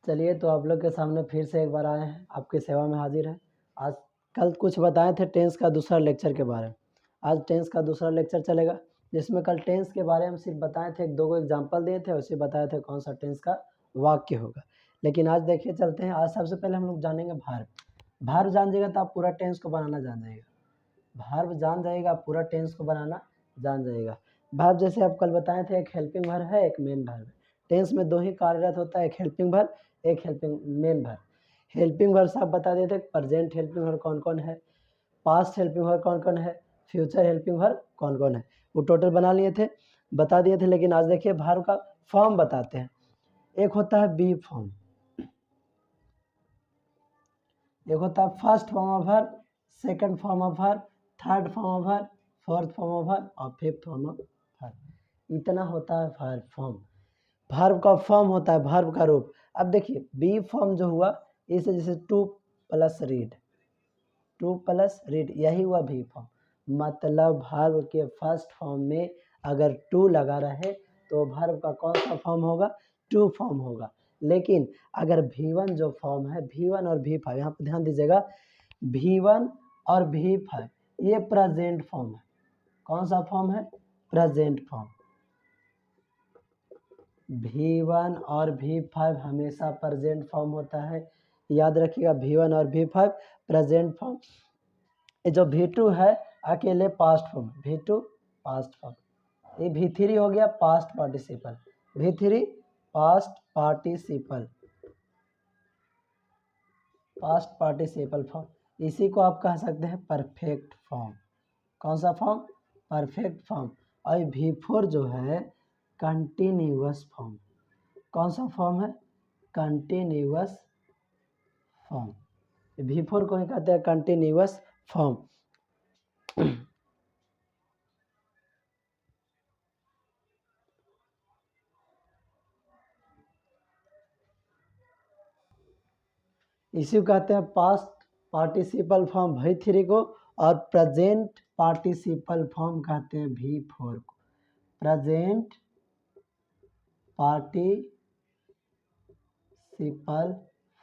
चलिए, तो आप लोग के सामने फिर से एक बार आए हैं, आपकी सेवा में हाजिर है। आज कल कुछ बताए थे टेंस का दूसरा लेक्चर के बारे में, आज टेंस का दूसरा लेक्चर चलेगा, जिसमें कल टेंस के बारे में सिर्फ बताए थे, एक दो एग्जाम्पल दिए थे, उसे बताए थे कौन सा टेंस का वाक्य होगा। लेकिन आज देखिए चलते हैं, आज सबसे पहले हम लोग जानेंगे भार्ब। भार्ब जान जाएगा तो आप पूरा टेंस को बनाना जान जाएगा। भार्ब जान जाएगा, पूरा टेंस को बनाना जान जाएगा। भार्ब जैसे आप कल बताए थे, एक हेल्पिंग वर्ब है, एक मेन वर्ब है। टेंस में दो ही कार्यरत होता है, एक हेल्पिंग वर्ब, एक helping main verb. Helping verb आप बता देते, प्रेजेंट हेल्पिंग वर्ब कौन कौन है, पास्ट हेल्पिंग वर्ब कौन कौन है, फ्यूचर हेल्पिंग वर्ब कौन कौन है, वो टोटल बना लिए थे, बता दिए थे। लेकिन आज देखिए भार्ब का फॉर्म बताते हैं। एक होता है बी फॉर्म, एक होता है first form of verb, second form of verb, third form of verb, fourth form of verb और फिफ्थ फॉर्म ऑफ वर्ब। इतना होता है वर्ब फॉर्म। वर्ब का फॉर्म होता है, वर्ब का रूप। अब देखिए बी फॉर्म जो हुआ, इसे जैसे two plus read, two plus read, यही हुआ बी फॉर्म। मतलब वर्ब के फर्स्ट फॉर्म में अगर टू लगा रहे तो वर्ब का कौन सा फॉर्म होगा, टू फॉर्म होगा। लेकिन अगर V1 जो फॉर्म है, V1 और V5, यहाँ पर ध्यान दीजिएगा, V1 और V5 ये प्रेजेंट फॉर्म है। कौन सा फॉर्म है, प्रेजेंट फॉर्म। V1 और V5 हमेशा प्रेजेंट फॉर्म होता है, याद रखिएगा। V1 और V5 प्रेजेंट फॉर्म। ये जो V2 है अकेले past form, V2 past form. ये V3 हो गया past participle, V3 past participle, past participle form. इसी को आप कह सकते हैं परफेक्ट फॉर्म। कौन सा फॉर्म, परफेक्ट फॉर्म। और V4 जो है कंटिन्यूअस फॉर्म। कौन सा फॉर्म है, कंटिन्यूअस फॉर्म। V4 को ही कहते हैं कंटिन्यूअस फॉर्म। इसी को कहते हैं पास्ट पार्टिसिपल फॉर्म V3 को, और प्रेजेंट पार्टिसिपल फॉर्म कहते हैं V4 को। प्रेजेंट पार्टिसिपल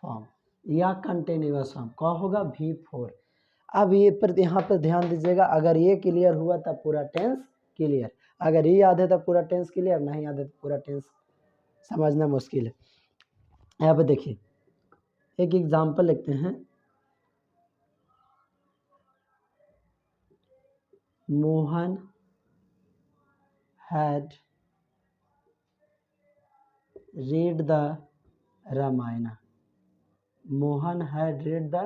फॉर्म या कंटिन्यूअस फॉर्म कौन होगा, V4। अब ये पर यहाँ पर ध्यान दीजिएगा, अगर ये क्लियर हुआ तब पूरा टेंस क्लियर, अगर ये याद है तब पूरा टेंस क्लियर, नहीं याद है तो पूरा टेंस समझना मुश्किल है। यहाँ पे देखिए एक एग्जाम्पल लिखते हैं। Mohan had read the Ramayan. Mohan had read the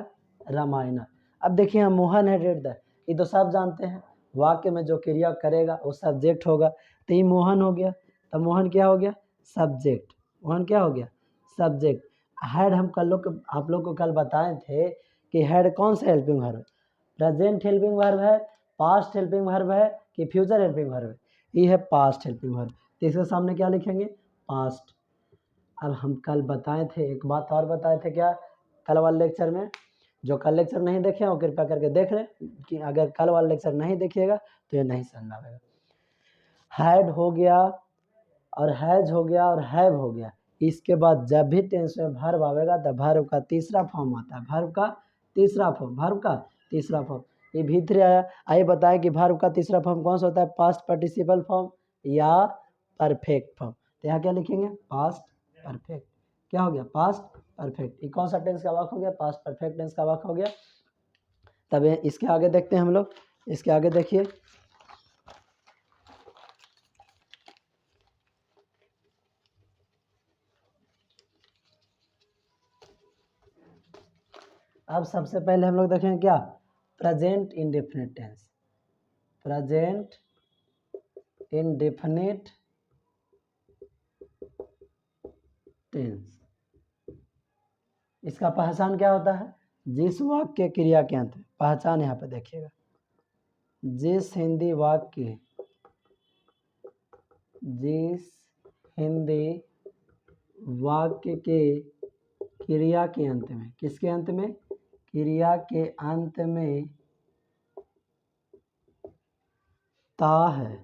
Ramayan. अब देखिए हम मोहन had read the, ये तो सब जानते हैं, वाक्य में जो क्रिया करेगा वो सब्जेक्ट होगा। तो ये मोहन हो गया, तो मोहन क्या हो गया, सब्जेक्ट। मोहन क्या हो गया, सब्जेक्ट। हैड हम कल लोग आप लोग को कल बताए थे कि हैड कौन सा हेल्पिंग वर्ब है, प्रेजेंट हेल्पिंग वर्ब है, पास्ट हेल्पिंग वर्ब है कि फ्यूचर हेल्पिंग वर्ब है, ये है पास्ट हेल्पिंग वर्ब। तो इसके सामने क्या लिखेंगे, पास्ट। अब हम कल बताए थे, एक बात और बताए थे, क्या, कल वाले लेक्चर में, जो कल लेक्चर नहीं देखे हो कृपया करके देख लें, कि अगर कल वाला लेक्चर नहीं देखिएगा तो ये नहीं समझ आएगा। हैड हो गया और हैज हो गया और हैव हो गया, इसके बाद जब भी टेंस में वर्ब आएगा तो वर्ब का तीसरा फॉर्म आता है, वर्ब का तीसरा फॉर्म, वर्ब का तीसरा फॉर्म। ये भीतर आया, आइए बताएं कि वर्ब का तीसरा फॉर्म कौन सा होता है, पास्ट पार्टिसिपल फॉर्म या परफेक्ट फॉर्म। तो यहाँ क्या लिखेंगे, पास्ट परफेक्ट। क्या हो गया, पास्ट परफेक्ट। ये कौन सा टेंस का वाक्य हो गया, पास्ट परफेक्ट टेंस का वाक्य हो गया। तब इसके आगे देखते हैं हम लोग, इसके आगे देखिए, अब सबसे पहले हम लोग देखेंगे क्या, present indefinite tense. Present indefinite tense, इसका पहचान क्या होता है, जिस वाक्य क्रिया के अंत में, पहचान यहाँ पे देखिएगा, जिस हिंदी वाक्य, जिस हिंदी वाक्य के क्रिया के अंत में, किसके अंत में, क्रिया के अंत में ता है,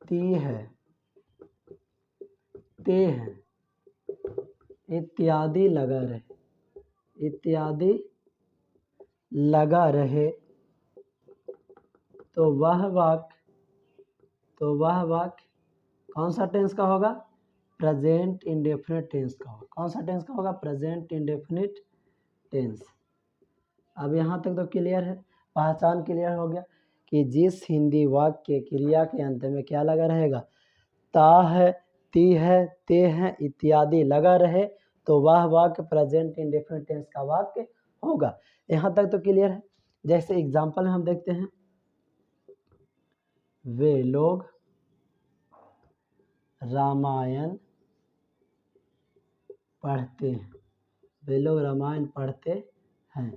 ती है, हैं, इत्यादि लगा रहे, इत्यादि लगा रहे, तो वह वाक्य कौन सा टेंस का होगा? प्रेजेंट इंडेफिनिट टेंस का होगा। कौन सा टेंस का होगा? Present indefinite tense. अब यहाँ तक तो क्लियर है, पहचान क्लियर हो गया कि जिस हिंदी वाक्य के क्रिया के अंत में क्या लगा रहेगा? ता है, ती है, ते हैं इत्यादि लगा रहे, तो वह वाक्य प्रेजेंट इंडेफिनिट टेंस का वाक्य होगा। यहाँ तक तो क्लियर है। जैसे एग्जाम्पल हम देखते हैं, वे लोग रामायण पढ़ते हैं, वे लोग रामायण पढ़ते हैं।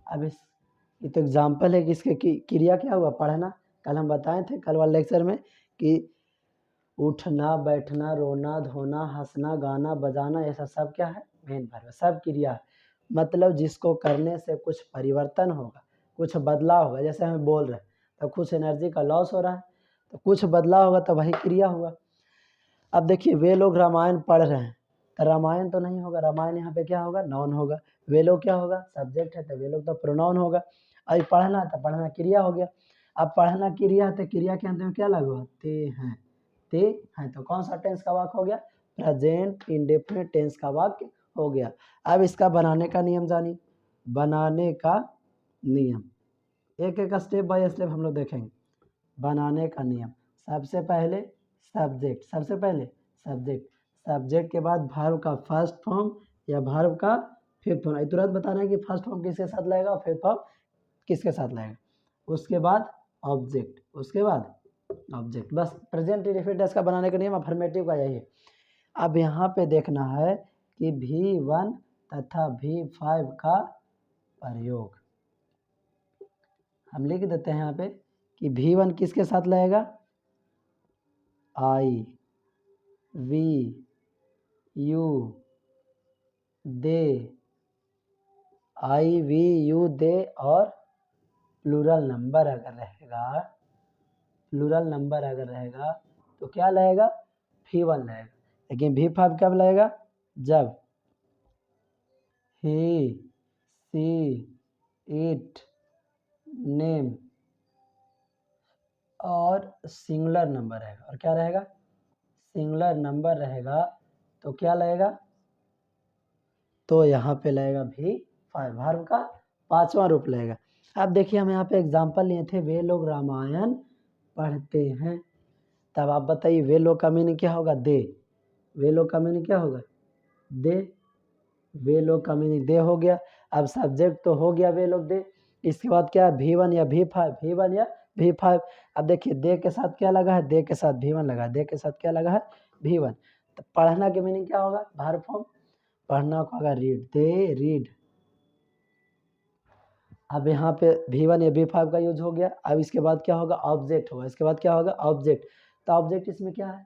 अब ये तो एग्जाम्पल है कि इसके क्रिया क्या हुआ? पढ़ना। कल हम बताए थे कल वाले लेक्चर में कि उठना, बैठना, रोना, धोना, हंसना, गाना, बजाना, ऐसा सब क्या है? मेन वर्ब, सब क्रिया है। मतलब जिसको करने से कुछ परिवर्तन होगा, कुछ बदलाव होगा। जैसे हम बोल रहे हैं तो कुछ एनर्जी का लॉस हो रहा है, तो कुछ बदलाव होगा तो वही क्रिया हुआ। अब देखिए, वे लोग रामायण पढ़ रहे हैं, तो रामायण तो नहीं होगा, रामायण यहाँ पे क्या होगा? नाउन होगा। वे लोग क्या होगा? सब्जेक्ट है, तो वे लोग तो प्रोनाउन होगा। अभी पढ़ना है तो पढ़ना क्रिया हो गया। अब पढ़ना क्रिया है तो क्रिया के अंत में क्या लगा? ते हैं, ते हैं, तो कौन सा टेंस का वाक्य हो गया? प्रेजेंट इंडेफिनिट टेंस का वाक्य हो गया। अब इसका बनाने का नियम जानिए। बनाने का नियम, एक एक स्टेप बाय स्टेप हम लोग देखेंगे। बनाने का नियम, सबसे पहले सब्जेक्ट, सबसे पहले सब्जेक्ट, सब्जेक्ट के बाद वर्ब का फर्स्ट फॉर्म या वर्ब का फिफ्थ फॉर्म। तुरंत बताना है कि फर्स्ट फॉर्म किसके साथ लगेगा और फिफ्थ फॉर्म किसके साथ लगेगा। उसके बाद ऑब्जेक्ट, उसके बाद ऑब्जेक्ट। बस प्रेजेंट इंडेफिनिट टेंस का बनाने का नियम अफर्मेटिव का यही है। अब यहाँ पे देखना है कि V1 तथा V5 का प्रयोग हम लिख देते हैं यहाँ पे कि V1 किसके साथ लगेगा? I, we, you, they, I, we, you, they, और प्लूरल नंबर अगर रहेगा, प्लूरल नंबर अगर रहेगा तो क्या लगेगा? V1 लगेगा। लेकिन V5 कब लगेगा? जब ही, सी, इट, नेम और सिंगुलर नंबर रहेगा। और क्या रहेगा? सिंगुलर नंबर रहेगा तो क्या लगेगा? तो यहाँ पे लगेगा V5, वर्ब का पांचवा रूप लगेगा। अब देखिए, हम यहाँ पे एग्जाम्पल लिए थे, वे लोग रामायण पढ़ते हैं। तब आप बताइए, वे लोग का मीनिंग क्या होगा? दे। वे लोग का मीनिंग क्या होगा? दे। वे लोग का मीनिंग दे हो गया। अब सब्जेक्ट तो हो गया वे लोग, दे। इसके बाद क्या है? V1 या V5, V1 या V5। अब देखिए, दे के साथ क्या लगा है? दे के साथ V1 लगा है, दे के साथ क्या लगा है? V1। तो पढ़ना के मीनिंग क्या होगा? Verb form. पढ़ना को होगा रीड, दे रीड। अब यहाँ पे V1 या V5 का यूज हो गया। अब इसके बाद क्या होगा? ऑब्जेक्ट होगा। इसके बाद क्या होगा? ऑब्जेक्ट। तो ऑब्जेक्ट इसमें क्या है?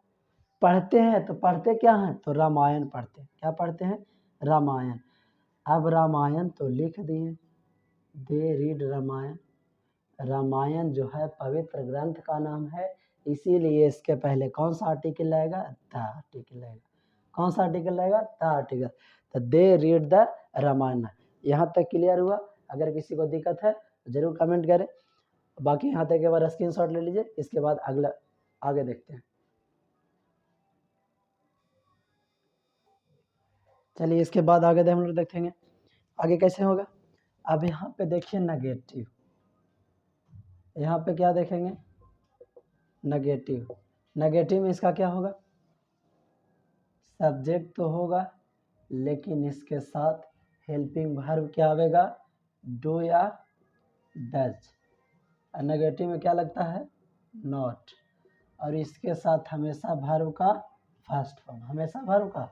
पढ़ते हैं, तो पढ़ते क्या हैं? तो रामायण पढ़ते हैं। क्या पढ़ते हैं? रामायण। अब रामायण तो लिख दिए, दे रीड रामायण। रामायण जो है पवित्र ग्रंथ का नाम है, इसीलिए इसके पहले कौन सा आर्टिकल लगेगा? द आर्टिकल लगेगा। कौन सा आर्टिकल लगेगा? The article. तो दे रीड द रामायण। यहाँ तक क्लियर हुआ? अगर किसी को दिक्कत है तो जरूर कमेंट करें। बाकी यहाँ तक एक बार स्क्रीनशॉट ले लीजिए। इसके बाद अगला आगे देखते हैं। चलिए, इसके बाद आगे हम लोग देखेंगे आगे कैसे होगा। अब यहाँ पे देखिए नेगेटिव, यहाँ पे क्या देखेंगे? नेगेटिव। नेगेटिव में इसका क्या होगा? सब्जेक्ट तो होगा, लेकिन इसके साथ हेल्पिंग वर्ब क्या आवेगा? डू या डज। नेगेटिव में क्या लगता है? नॉट। और इसके साथ हमेशा वर्ब का फर्स्ट फॉर्म, हमेशा वर्ब का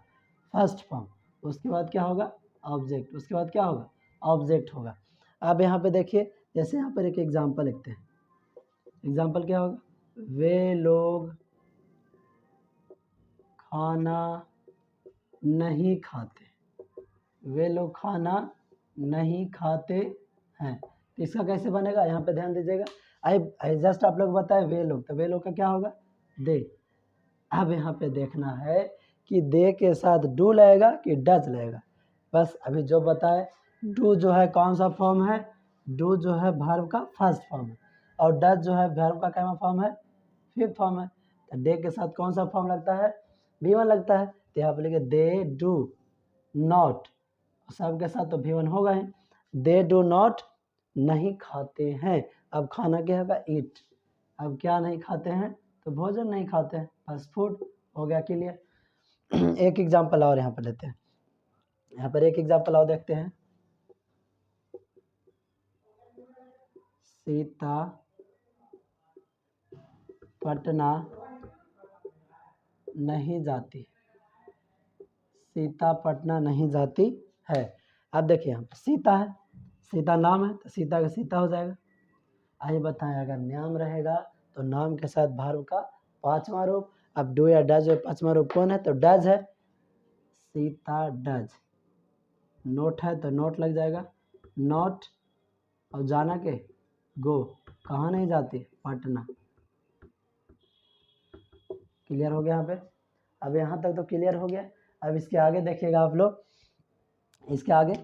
फर्स्ट फॉर्म। उसके बाद क्या होगा? ऑब्जेक्ट। उसके बाद क्या होगा? ऑब्जेक्ट होगा। अब यहाँ पे देखिए, जैसे यहाँ पर एक एग्जाम्पल लिखते हैं। एग्जाम्पल क्या होगा? वे लोग खाना नहीं खाते, वे लोग खाना नहीं खाते हैं। तो इसका कैसे बनेगा? यहाँ पे ध्यान दीजिएगा। आई जस्ट आप लोग बताए वे लोग, तो वे लोग का क्या होगा? दे। अब यहाँ पे देखना है कि दे के साथ डू लगेगा कि डज लगेगा। बस अभी जो बताए, डू जो है कौन सा फॉर्म है, डू जो है वर्ब का फर्स्ट फॉर्म है, और डज जो है वर्ब का क्या फॉर्म है, फिफ्थ फॉर्म है। तो डे के साथ कौन सा फॉर्म लगता है, V1 लगता है। तो यहाँ पर लिखे दे डू नॉट, सब के साथ तो V1 होगा ही। दे डू नॉट नहीं खाते हैं, अब खाना क्या होगा, ईट। अब क्या नहीं खाते हैं, तो भोजन नहीं खाते हैं, फास्ट फूड हो गया क्लियर। एक एग्जाम्पल और यहाँ पर लेते हैं, यहाँ पर एक एग्जाम्पल और देखते हैं। सीता पटना नहीं जाती, सीता पटना नहीं जाती है। अब देखिए यहाँ सीता है, सीता नाम है तो सीता का सीता हो जाएगा। आइए बताएं, अगर नाम रहेगा तो नाम के साथ वर्ब का पांचवा रूप। अब डू या डज में पांचवा रूप कौन है, तो डज है, सीता डज। नोट है तो नोट लग जाएगा, नॉट। और जाना के गो, कहाँ नहीं जाती, पटना। क्लियर हो गया यहाँ पे, अब यहाँ तक तो क्लियर हो गया। अब इसके आगे देखिएगा आप लोग, इसके आगे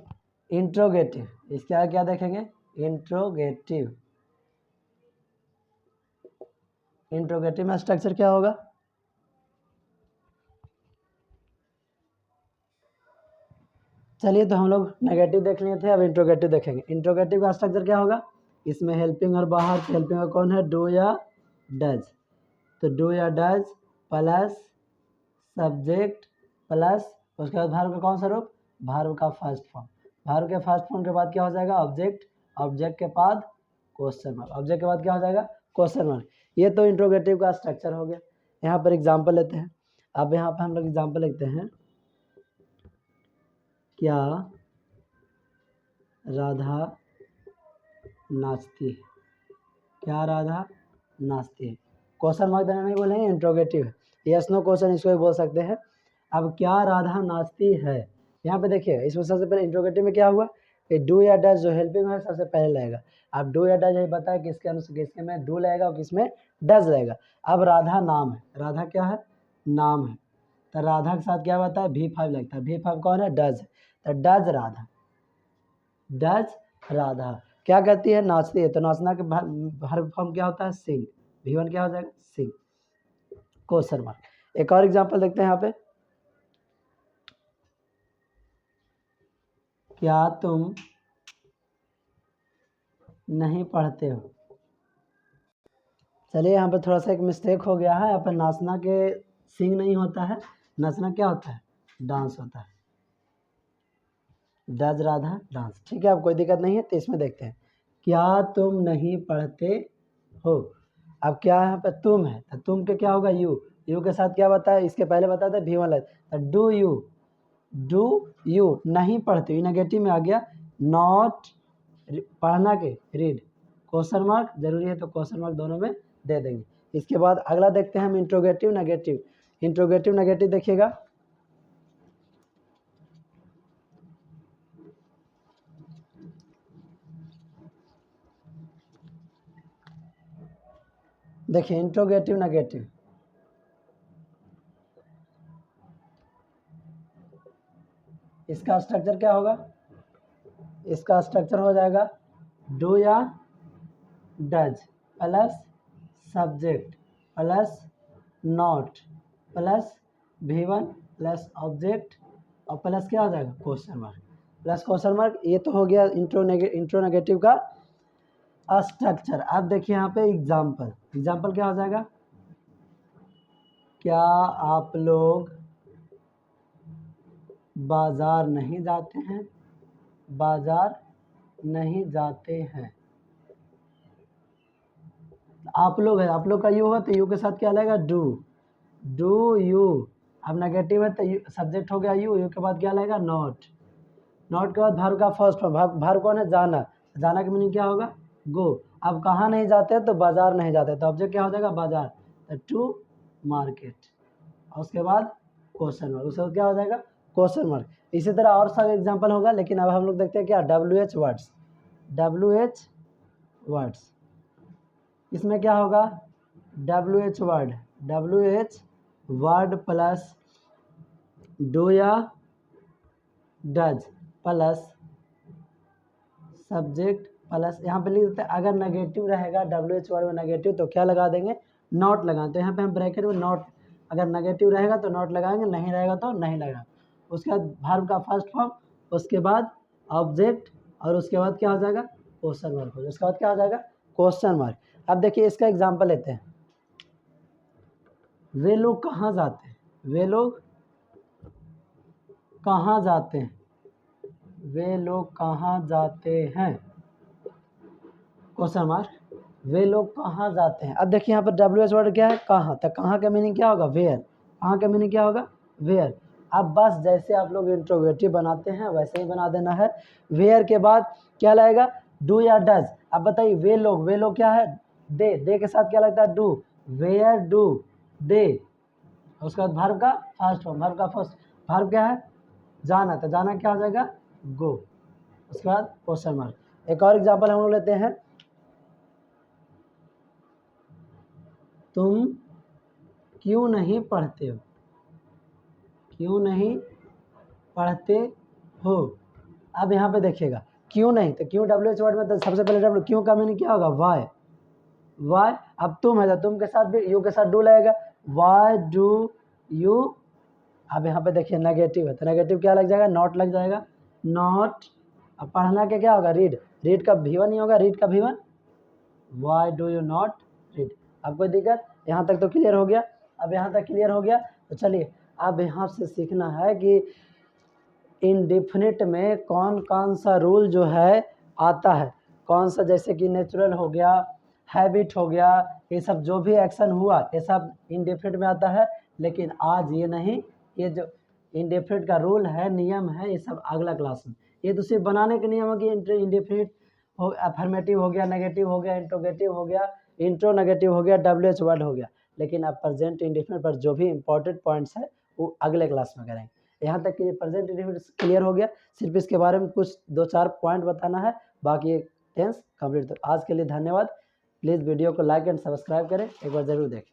इंट्रोगेटिव, इसके आगे क्या देखेंगे, इंट्रोगेटिव। इंट्रोगेटिव में स्ट्रक्चर क्या होगा, चलिए तो हम लोग नेगेटिव देख लिए थे, अब इंट्रोगेटिव देखेंगे। इंट्रोगेटिव का स्ट्रक्चर क्या होगा, इसमें हेल्पिंग और बाहर, हेल्पिंग और कौन है, डू या डज। तो डू या डज प्लस सब्जेक्ट प्लस उसके बाद वर्ब का कौन सा रूप, वर्ब का फर्स्ट फॉर्म। वर्ब के फर्स्ट फॉर्म के बाद क्या हो जाएगा, ऑब्जेक्ट। ऑब्जेक्ट के बाद क्वेश्चन मार्क, ऑब्जेक्ट के बाद क्या हो जाएगा, क्वेश्चन मार्क। ये तो इंट्रोगेटिव का स्ट्रक्चर हो गया। यहाँ पर एग्जाम्पल लेते हैं। अब यहाँ पर हम लोग एग्जाम्पल लिखते हैं, क्या राधा नाचती है, क्या राधा नाचती है। क्वेश्चन मार्क देना नहीं बोलेंगे, इंट्रोगेटिव है, यस नो क्वेश्चन इसको भी बोल सकते हैं। अब क्या राधा नाचती है, यहाँ पे देखिए इसमें सबसे पहले इंट्रोगेटिव में क्या हुआ कि डू या डज जो हेल्पिंग है सबसे पहले लगेगा। अब डू या डज यही बताया किसके अनुसार, किसके में डू लगेगा और किसमें डज लगेगा। अब राधा नाम है, राधा क्या है, नाम है, तो राधा के साथ क्या बताया, V5 लगता है। V5 कौन है, डज। तो डज राधा, डज राधा क्या करती है, नाचती है। तो नाचना के वर्ब फॉर्म क्या होता है, सिंग। V1 क्या हो जाएगा, सिंग, क्वेश्चन मार्क। एक और एग्जांपल देखते हैं यहाँ पे, क्या तुम नहीं पढ़ते हो। चलिए यहाँ पे थोड़ा सा एक मिस्टेक हो गया है, यहाँ पे नाचना के सिंग नहीं होता है, नाचना क्या होता है, डांस होता है। डज राधा डांस, ठीक है, अब कोई दिक्कत नहीं है। तो इसमें देखते हैं, क्या तुम नहीं पढ़ते हो। अब क्या यहाँ पे तुम है, तो तुम के क्या होगा, यू। यू के साथ क्या बताया, इसके पहले बताया था V1 लग, तो डू यू, डू यू नहीं पढ़ते, यू नेगेटिव में आ गया। नॉट पढ़ना के रीड, क्वेश्चन मार्क जरूरी है तो क्वेश्चन मार्क दोनों में दे देंगे। इसके बाद अगला देखते हैं हम, इंट्रोगेटिव नेगेटिव। इंट्रोगेटिव नेगेटिव देखिएगा, देखिए इंट्रोगेटिव नेगेटिव, इसका स्ट्रक्चर क्या होगा, इसका स्ट्रक्चर हो जाएगा डू या does plus subject plus not plus V1 plus object और प्लस क्या हो जाएगा, question mark, plus question mark. ये तो हो गया इंट्रो नेगेटिव का स्ट्रक्चर। अब देखिए यहाँ पे एग्जाम्पल, एग्जाम्पल क्या हो जाएगा, क्या आप लोग बाजार नहीं जाते हैं, बाजार नहीं जाते हैं। आप लोग है, आप लोग का यू है तो यू के साथ क्या लगेगा, डू, डू यू। अब नेगेटिव है तो सब्जेक्ट हो गया यू, यू के बाद क्या लगेगा, नॉट। नॉट के बाद वर्ब का फर्स्ट फॉर्म, वर्ब कौन है, जाना। जाना की मीनिंग क्या होगा, गो। अब कहाँ नहीं जाते तो बाजार नहीं जाते, तो ऑब्जेक्ट क्या हो जाएगा, बाजार, तो टू मार्केट। और उसके बाद क्वेश्चन मार्क, उसके बाद क्या हो जाएगा, क्वेश्चन मार्क। इसी तरह और सब एग्जाम्पल होगा, लेकिन अब हम लोग देखते हैं क्या, WH वर्ड्स। WH वर्ड्स, इसमें क्या होगा, WH word, WH word plus do या डज प्लस सब्जेक्ट प्लस यहाँ पे लिख देते हैं, अगर नेगेटिव रहेगा WH वर्ड में नेगेटिव तो क्या लगा देंगे, नॉट लगाएं। तो यहाँ पे हम ब्रैकेट में नॉट, अगर नेगेटिव रहेगा तो नॉट लगाएंगे, नहीं रहेगा तो नहीं लगाएंगे। उसके बाद वर्ब का फर्स्ट फॉर्म, उसके बाद ऑब्जेक्ट, और उसके बाद क्या हो जाएगा, क्वेश्चन मार्क। उसके बाद क्या हो जाएगा, क्वेश्चन मार्क। अब देखिए इसका एग्जाम्पल लेते हैं, वे लोग कहाँ जाते हैं, वे लोग कहाँ जाते हैं, वे लोग कहाँ जाते हैं, क्वेश्चन मार्क, वे लोग कहाँ जाते हैं। अब देखिए यहाँ पर WH वर्ड क्या है, कहाँ, तो कहाँ का मीनिंग क्या होगा, वेयर, कहाँ का मीनिंग क्या होगा, वेयर। अब बस जैसे आप लोग इंट्रोगेटिव बनाते हैं वैसे ही बना देना है। वेयर के बाद क्या लगेगा, डू या डज। अब बताइए वे लोग क्या है, दे के साथ क्या लगता है, डू, वेयर डू दे। उसके बाद वर्ब का फर्स्ट फॉर्म, वर्ब का फर्स्ट वर्ब क्या है, जाना, तो जाना क्या हो जाएगा, गो। उसके बाद क्वेश्चन मार्क। एक और एग्जांपल हम लोग लेते हैं, तुम क्यों नहीं पढ़ते हो, क्यों नहीं पढ़ते हो। अब यहाँ पे देखिएगा क्यों नहीं, तो क्यों WH वर्ड में, तो सबसे पहले W, क्यों का मीनिंग क्या होगा, वाई, वाई। अब तुम है तो तुम के साथ भी यू के साथ डू लगेगा, वाई डू यू। अब यहाँ पे देखिए नेगेटिव है तो नेगेटिव क्या लग जाएगा, नॉट लग जाएगा, नॉट। अब पढ़ना के क्या होगा, रीड, रीड का V1 नहीं होगा, रीड का V1, why do you not read. अब कोई दिक्कत, यहाँ तक तो क्लियर हो गया। अब यहाँ तक क्लियर हो गया तो चलिए अब यहाँ से सीखना है कि इनडेफिनिट में कौन कौन सा रूल जो है आता है, कौन सा, जैसे कि नेचुरल हो गया, हैबिट हो गया, ये सब जो भी एक्शन हुआ ये सब इनडेफिनिट में आता है। लेकिन आज ये नहीं, ये जो इनडेफिनिट का रूल है, नियम है, ये सब अगला क्लास में। ये तो सिर्फ बनाने के नियम है कि इनडेफिनिट हो, अफर्मेटिव हो गया, नेगेटिव हो गया, इंट्रोगेटिव हो गया, इंट्रो नेगेटिव हो गया, WH वर्ड हो गया। लेकिन अब प्रेजेंट इंडेफिनिट पर जो भी इंपॉर्टेंट पॉइंट्स है वो अगले क्लास में करेंगे। यहाँ तक कि प्रेजेंट इंडेफिनिट क्लियर हो गया, सिर्फ इसके बारे में कुछ 2-4 पॉइंट बताना है, बाकी टेंस कंप्लीट। तो आज के लिए धन्यवाद। प्लीज़ वीडियो को लाइक एंड सब्सक्राइब करें, एक बार ज़रूर देखें।